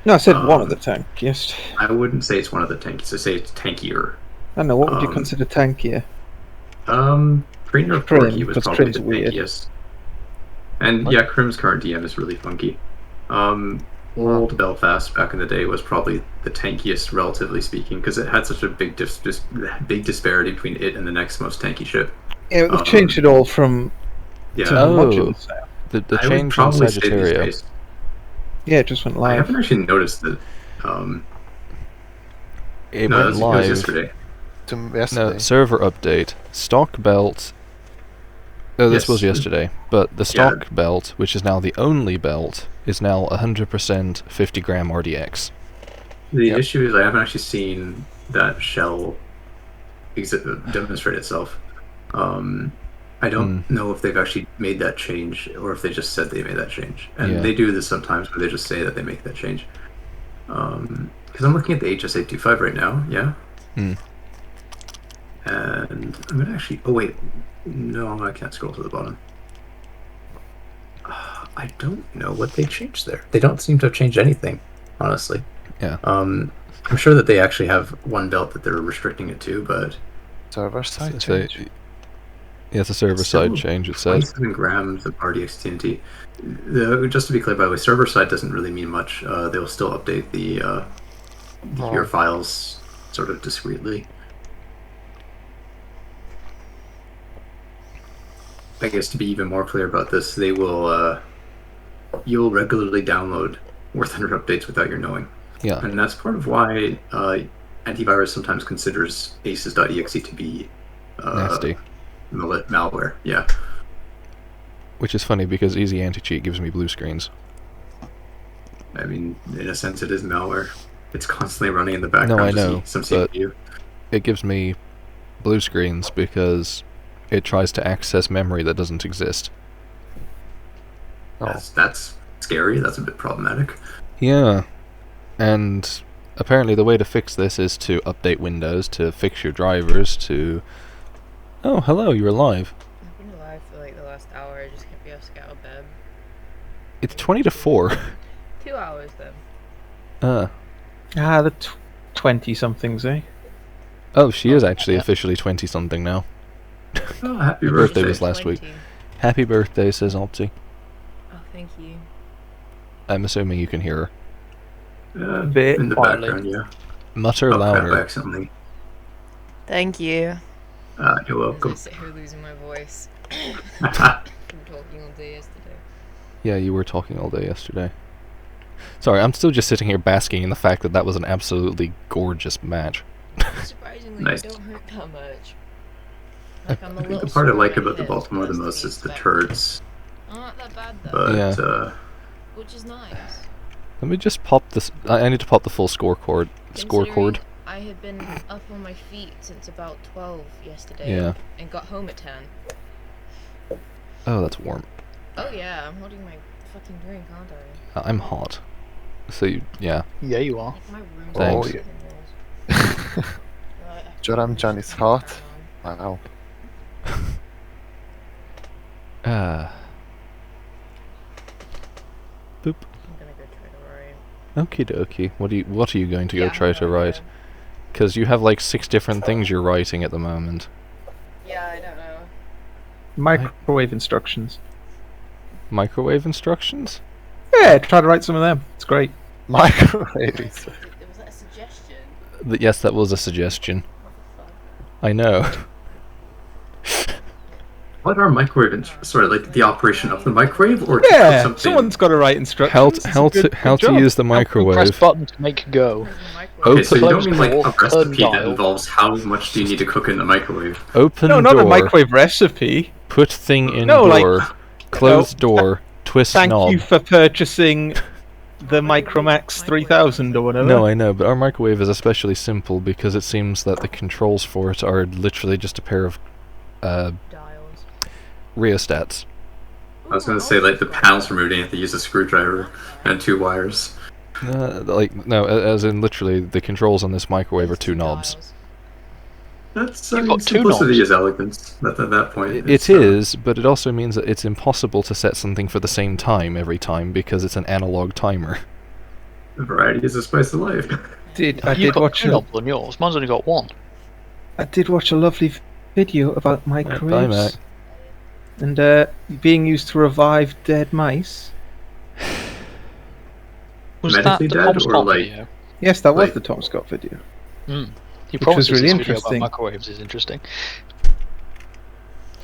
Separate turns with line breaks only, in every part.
No, I said one of the tankiest.
I wouldn't say it's one of the tankiest. I say it's tankier.
I don't know, what would you consider tankier?
Trainer Corgi was probably
Crim's
the
weird.
tankiest. And yeah, Crim's current DM is really funky. Old Belfast back in the day was probably the tankiest, relatively speaking, because it had such a big disparity between it and the next most tanky ship.
Yeah, we've changed it all from
yeah.
to modules now.
The change in Sagittario.
Yeah, it just went live.
I haven't actually noticed that.
It went live.
It was yesterday.
No, server update. Stock belt. Oh, this was yesterday. But the stock belt, which is now the only belt, is now 100% 50 gram RDX.
The issue is I haven't actually seen that shell demonstrate itself. I don't know if they've actually made that change or if they just said they made that change. And they do this sometimes where they just say that they make that change. Because I'm looking at the HS825 right now, And I'm gonna actually... Oh wait, no, I can't scroll to the bottom. I don't know what they changed there. They don't seem to have changed anything, honestly.
Yeah.
I'm sure that they actually have one belt that they're restricting it to, but...
Server side change?
Yeah, it's a server side change, it says.
27 grams of RDX TNT. Just to be clear, by the way, server side doesn't really mean much. They will still update your files sort of discreetly. I guess to be even more clear about this, they will you'll regularly download War Thunder updates without your knowing.
Yeah.
And that's part of why antivirus sometimes considers aces.exe to be
nasty.
Malware, yeah.
Which is funny because easy anti-cheat gives me blue screens.
I mean, in a sense it is malware. It's constantly running in the background.
No, I know,
some
but
CPU.
It gives me blue screens because it tries to access memory that doesn't exist.
That's scary, that's a bit problematic.
Yeah, and apparently the way to fix this is to update Windows, to fix your drivers, to... Oh, hello, you're alive.
I've been alive for like the last hour, I just can't be able to get out of bed.
It's 20 to 4.
2 hours then.
The 20-somethings, eh?
Oh, she is actually officially 20-something now.
Oh, happy
Her birthday was last week. Happy birthday, says Opti.
Oh, thank you.
I'm assuming you can hear her.
A bit.
In the background, yeah.
Mutter louder.
Accidentally.
Thank you.
You're welcome.
As I sit here losing my voice. From talking all day yesterday.
Yeah, you were talking all day yesterday. Sorry, I'm still just sitting here basking in the fact that that was an absolutely gorgeous match.
Surprisingly,
Nice.
it don't hurt that much.
I think the part I like about the Baltimore the most is the turds.
Oh, not that bad though.
But,
which is nice.
Let me just pop this... I need to pop the full scorecard.
Considering I had been up on my feet since about 12 yesterday. And got home at 10.
Oh, that's warm.
Oh yeah, I'm holding my fucking drink, aren't I?
I'm hot. So,
Yeah, you are.
My room's
Thanks.
Joram-chan is hot. Wow.
Boop.
I'm gonna go try to write.
Okie dokie. What are you going to go try to write? Because you have like 6 different things you're writing at the moment.
Yeah, I don't know.
Microwave instructions.
Microwave instructions?
Yeah, try to write some of them. It's great.
Microwave.
Was that a suggestion?
Yes, that was a suggestion. I know.
what are microwave like the operation of the microwave, or
Yeah,
something?
someone's got to write instructions.
How to use the microwave.
Press button to make go.
Okay, so you don't mean like a
Open
recipe that
dial.
involves how much do you need to cook in the microwave?
Open
No,
door.
not a microwave recipe.
Put thing in
No, like-
door. Close door. Twist
Thank
knob.
you for purchasing the Micromax 3000 or whatever.
No, I know, but our microwave is especially simple because it seems that the controls for it are literally just a pair of
Dials.
rheostats.
I was gonna say like the panels removed, you have to use a screwdriver and 2 wires.
No, as in literally the controls on this microwave are 2 knobs.
Dials.
That's
You've got 2
simplicity
knobs.
is elegance at that point.
It is, but it also means that it's impossible to set something for the same time every time because it's an analog timer.
Variety is the spice of life.
I
You've
did
got
watch
two novels on yours. Mine's only got one.
I did watch a lovely video about
Bye,
microwaves
Mac.
and being used to revive dead mice.
Was that
Medically
the
dead,
Tom
or,
Scott
like-
video?
Yes, that was
Like-
the Tom Scott video.
He
was
promises
really
this video about
interesting.
microwaves is interesting.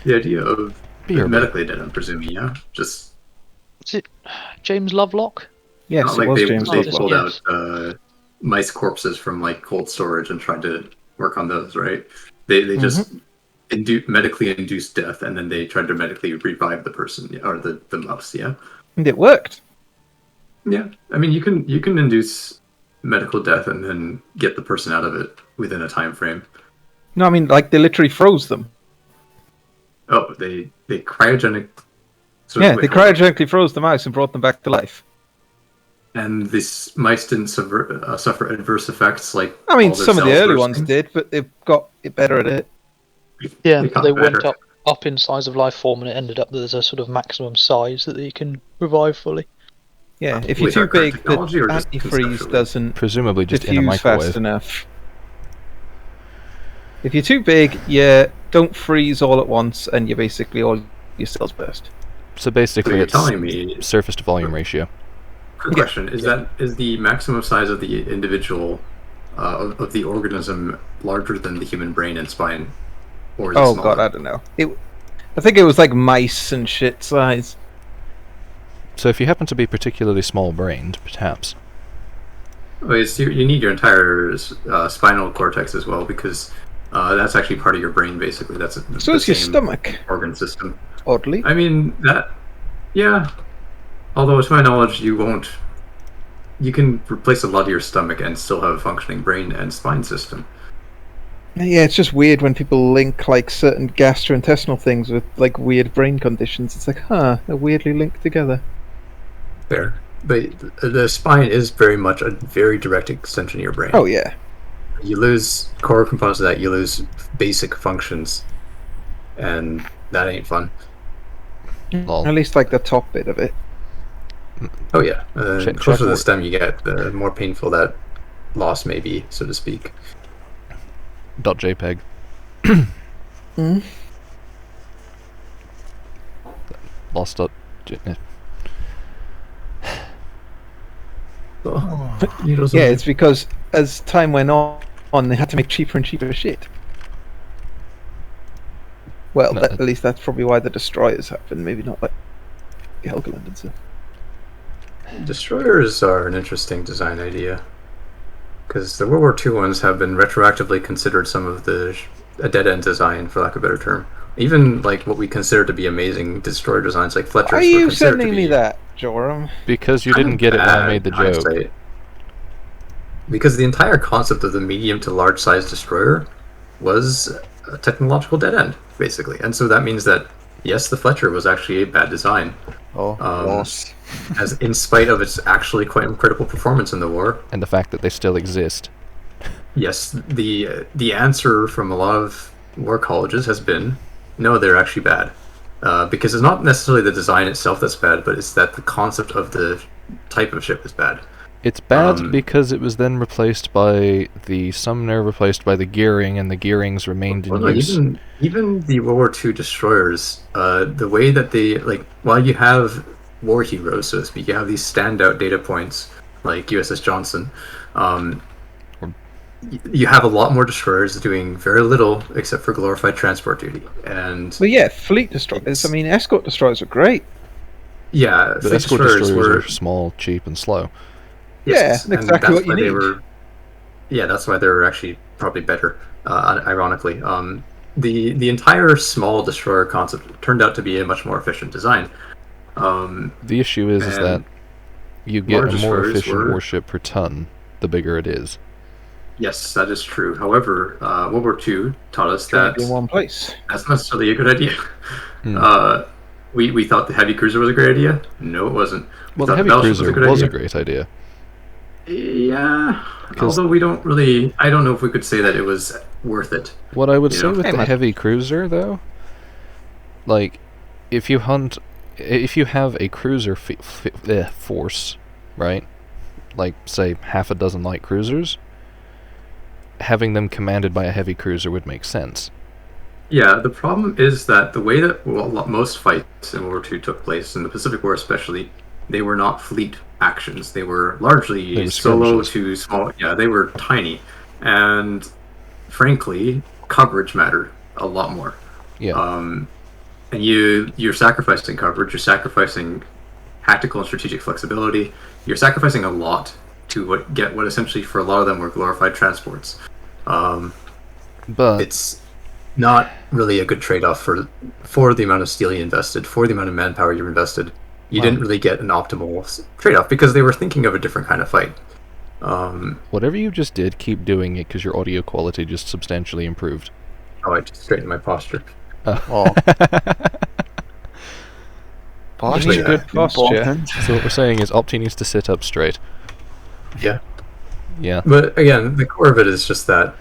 The idea of
Beer,
medically dead, I'm presuming, yeah? Just
Is it James Lovelock?
Yes,
not
it
like
was
they
James
Lovelock.
pulled
Lovelock.
out mice corpses from like cold storage and tried to work on those, right? They just medically induced death, and then they tried to medically revive the person or the mouse. Yeah,
And it worked.
yeah. I mean, you can induce medical death and then get the person out of it within a time frame.
No, I mean, like, they literally froze them.
Oh, they cryogenic. So
Yeah,
wait,
they
hold on.
cryogenically froze the mouse and brought them back to life.
And these mice didn't suffer adverse effects like.
I mean,
all their
some of the
cells
early
bursting?
ones did, but they've got it better at it.
Yeah,
They
but
got
they went
better.
up in size of life form, and it ended up that there's a sort of maximum size that you can revive fully.
Yeah, if you're
With
too
our current
big,
technology or
the
just
antifreeze
conceptually?
doesn't
Presumably just in a
diffuse
microwave.
fast enough. If you're too big, you don't freeze all at once, and you basically all your cells burst.
So
So
basically,
you're
it's
telling me.
surface to volume ratio.
Quick
Yeah.
question: is the maximum size of the individual of the organism larger than the human brain and spine, or is it
Oh
smaller?
god, I don't know. I think it was like mice and shit size.
So if you happen to be particularly small-brained, perhaps.
Well, you need your entire spinal cortex as well, because that's actually part of your brain, basically. That's
So
the
is your
same
stomach,
organ system.
oddly.
I mean yeah. Although to my knowledge, you can replace a lot of your stomach and still have a functioning brain and spine system.
Yeah, it's just weird when people link like certain gastrointestinal things with like weird brain conditions. It's like, they're weirdly linked together.
Fair. But the spine is very much a very direct extension of your brain.
Oh yeah.
You lose core components of that, you lose basic functions, and that ain't fun.
Lol.
At least like the top bit of it.
Oh yeah,
Check-
closer to
check-
the stem you get, the more painful that loss may be, so to speak.
.jpeg.
Mm.
Lost.
Yeah, it's because as time went on, they had to make cheaper and cheaper shit. Well,
No,
at least that's probably why the destroyers happened. Maybe not like Helgoland and stuff.
Destroyers are an interesting design idea, because the World War II ones have been retroactively considered some of a dead-end design, for lack of a better term. Even like what we consider to be amazing destroyer designs, like Fletcher's.
Why are
were
you
considered to
sending me
be
that, Joram?
Because you
kind
didn't
of
get it when I
bad
made the
in
joke.
hindsight. Because the entire concept of the medium to large size destroyer was a technological dead end, basically. And so that means that, yes, the Fletcher was actually a bad design,
Oh,
was. As in spite of its actually quite incredible performance in the war.
And the fact that they still exist.
Yes, the answer from a lot of war colleges has been, no, they're actually bad. Because it's not necessarily the design itself that's bad, but it's that the concept of the type of ship is bad.
It's bad because it was then replaced by the Sumner, replaced by the Gearing, and the Gearings remained in
Well, no,
use.
even the World War II destroyers, the way that they, like, while you have war heroes, so to speak, you have these standout data points, like USS Johnson, you have a lot more destroyers doing very little except for glorified transport duty. And
Well, yeah, fleet destroyers. I mean, escort destroyers are great.
yeah,
The
fleet
escort
destroyers
destroyers
were
are small, cheap, and slow.
yes,
Yeah,
and
exactly
that's
what you
why
need.
Yeah, that's why they were actually probably better. Ironically, the entire small destroyer concept turned out to be a much more efficient design.
The issue is
And
that you get
large
a more
destroyers
efficient
were-
warship per ton the bigger it is.
Yes, that is true. However, World War II taught us
Can
that
be in one place.
that's not necessarily a good idea.
Hmm.
We thought the heavy cruiser was a great idea. No, it wasn't. We
Well, the
thought
heavy
battleship
cruiser
good
was a
idea.
great idea.
Yeah,
'Cause-
although we don't really. I don't know if we could say that it was worth it.
What I would
You
say
know?
with
Hey,
the
man.
heavy cruiser, though, like, if you have a cruiser force, right? like, say, half a dozen light cruisers, having them commanded by a heavy cruiser would make sense.
Yeah, the problem is that the way that most fights in World War II took place, in the Pacific War especially, they were not fleet actions. They were largely solo to small. Yeah, they were tiny. And frankly, coverage mattered a lot more.
Yeah.
And you're sacrificing coverage, you're sacrificing tactical and strategic flexibility, you're sacrificing a lot to get what essentially for a lot of them were glorified transports.
But
it's not really a good trade-off for the amount of steel you invested, for the amount of manpower you invested. You didn't really get an optimal trade-off because they were thinking of a different kind of fight.
Whatever you just did, keep doing it because your audio quality just substantially improved.
Oh, I just straightened my posture.
Oh.
Posture,
good posture.
So what we're saying is Opti needs to sit up straight.
Yeah.
Yeah.
But again, the core of it is just that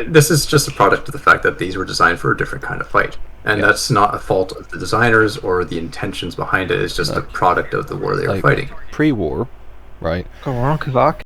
this is just a product of the fact that these were designed for a different kind of fight. And that's not a fault of the designers or the intentions behind it. It's just a product of the war they were fighting.
Pre-war, right?
Go on, Kavak.